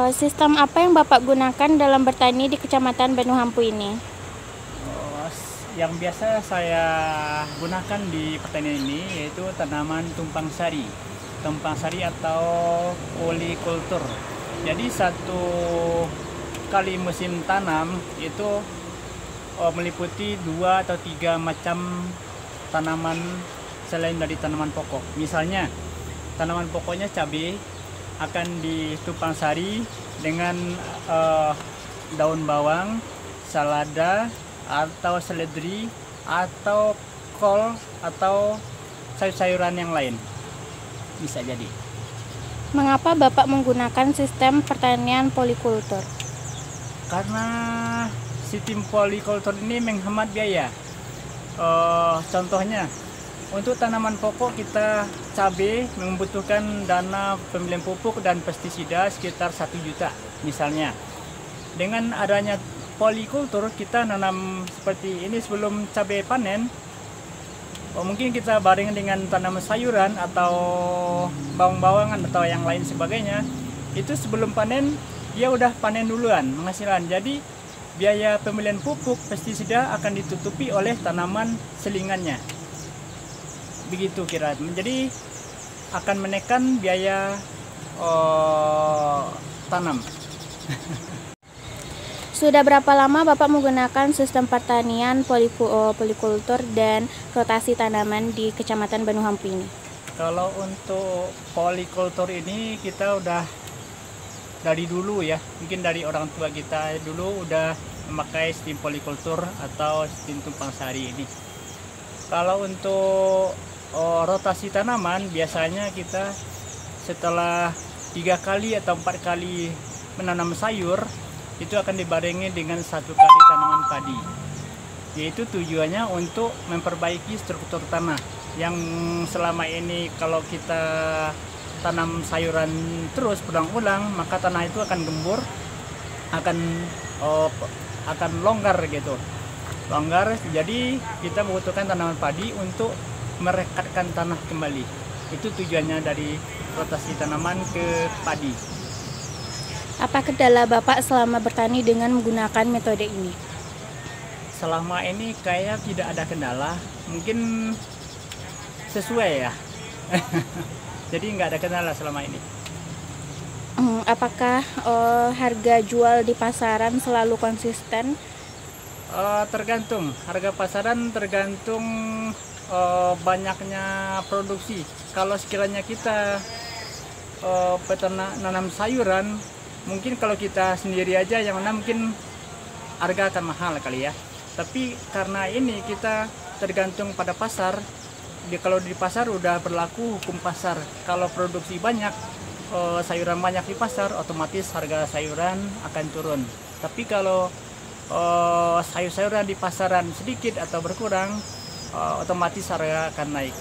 Sistem apa yang Bapak gunakan dalam bertani di Kecamatan Banuhampu ini? Yang biasa saya gunakan di pertanian ini yaitu tanaman tumpang sari. Tumpang sari atau polikultur. Jadi satu kali musim tanam itu meliputi 2 atau 3 macam tanaman selain dari tanaman pokok. Misalnya tanaman pokoknya cabai akan ditumpang sari dengan daun bawang, salada, atau seledri, atau kol, atau sayur-sayuran yang lain. Bisa jadi. Mengapa Bapak menggunakan sistem pertanian polikultur? Karena sistem polikultur ini menghemat biaya. Contohnya, untuk tanaman pokok kita cabai membutuhkan dana pembelian pupuk dan pestisida sekitar 1 juta misalnya. Dengan adanya polikultur kita nanam seperti ini sebelum cabai panen, mungkin kita bareng dengan tanaman sayuran atau bawang-bawangan atau yang lain sebagainya. Itu sebelum panen dia udah panen duluan penghasilan. Jadi biaya pembelian pupuk pestisida akan ditutupi oleh tanaman selingannya. Begitu kira, jadi akan menekan biaya tanam. Sudah berapa lama Bapak menggunakan sistem pertanian polikultur dan rotasi tanaman di Kecamatan Banuhampu ini? Kalau untuk polikultur ini kita udah dari dulu ya, mungkin dari orang tua kita dulu udah memakai sistem polikultur atau sistem tumpang sari ini. Kalau untuk rotasi tanaman biasanya kita setelah 3 kali atau 4 kali menanam sayur itu akan dibarengi dengan 1 kali tanaman padi, yaitu tujuannya untuk memperbaiki struktur tanah yang selama ini kalau kita tanam sayuran terus berulang-ulang maka tanah itu akan gembur, akan longgar gitu, jadi kita membutuhkan tanaman padi untuk merekatkan tanah kembali. Itu tujuannya dari rotasi tanaman ke padi. Apa kendala Bapak selama bertani dengan menggunakan metode ini? Selama ini kayak tidak ada kendala, mungkin sesuai ya. Jadi nggak ada kendala selama ini. Apakah harga jual di pasaran selalu konsisten? Tergantung, harga pasaran tergantung banyaknya produksi. Kalau sekiranya kita peternak nanam sayuran, mungkin kalau kita sendiri aja yang nanam mungkin harga akan mahal kali ya. Tapi karena ini kita tergantung pada pasar. Kalau di pasar udah berlaku hukum pasar. Kalau produksi banyak, sayuran banyak di pasar, otomatis harga sayuran akan turun. Tapi kalau sayur-sayuran di pasaran sedikit atau berkurang, otomatis harga akan naik.